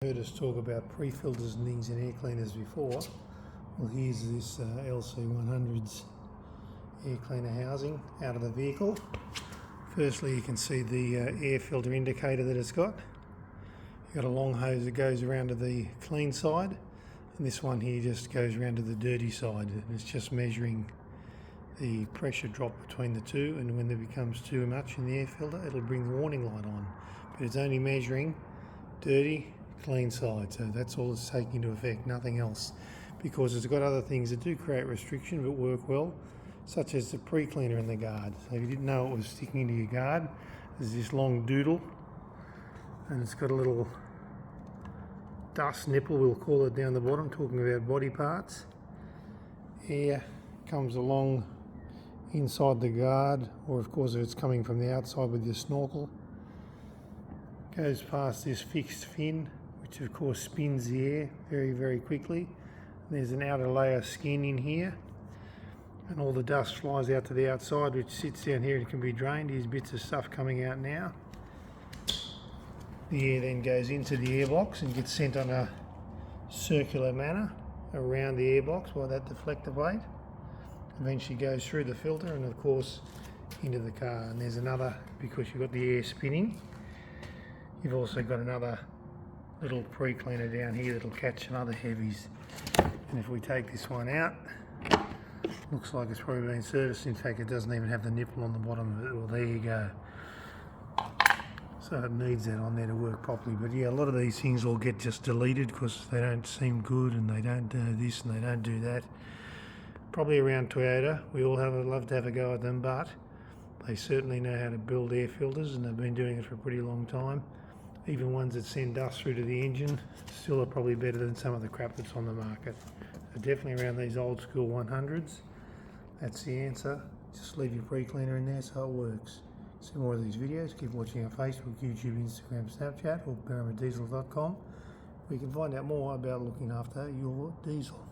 Heard us talk about pre-filters and things in air cleaners before. Well, here's this LC100's air cleaner housing out of the vehicle. Firstly, you can see the air filter indicator that it's got. You've got a long hose that goes around to the clean side, and this one here just goes around to the dirty side. And it's just measuring the pressure drop between the two, and when there becomes too much in the air filter, it'll bring the warning light on. But it's only measuring dirty, clean side, so that's all it's taking into effect, nothing else, because it's got other things that do create restriction but work well, such as the pre-cleaner in the guard. So if you didn't know it was sticking into your guard, there's this long doodle and it's got a little dust nipple, we'll call it, down the bottom, talking about body parts. Air comes along inside the guard, or of course if it's coming from the outside with your snorkel, goes past this fixed fin, which of course spins the air very, very quickly. There's an outer layer of skin in here, and all the dust flies out to the outside, which sits down here and can be drained. Here's bits of stuff coming out now. The air then goes into the airbox and gets sent on a circular manner around the airbox by that deflector plate. Eventually goes through the filter and of course into the car. And there's another, because you've got the air spinning, you've also got another little pre-cleaner down here that'll catch some other heavies. And if we take this one out, looks like it's probably been serviced. In fact, it doesn't even have the nipple on the bottom of it. Well, there you go. So it needs that on there to work properly. But yeah, a lot of these things will get just deleted because they don't seem good and they don't do this and they don't do that. Probably around Toyota, we all love to have a go at them, but they certainly know how to build air filters and they've been doing it for a pretty long time. Even ones that send dust through to the engine still are probably better than some of the crap that's on the market. So definitely around these old school 100s, that's the answer. Just leave your pre-cleaner in there so it works. See more of these videos, keep watching our Facebook, YouTube, Instagram, Snapchat, or BerrimaDiesel.com, where you can find out more about looking after your diesel.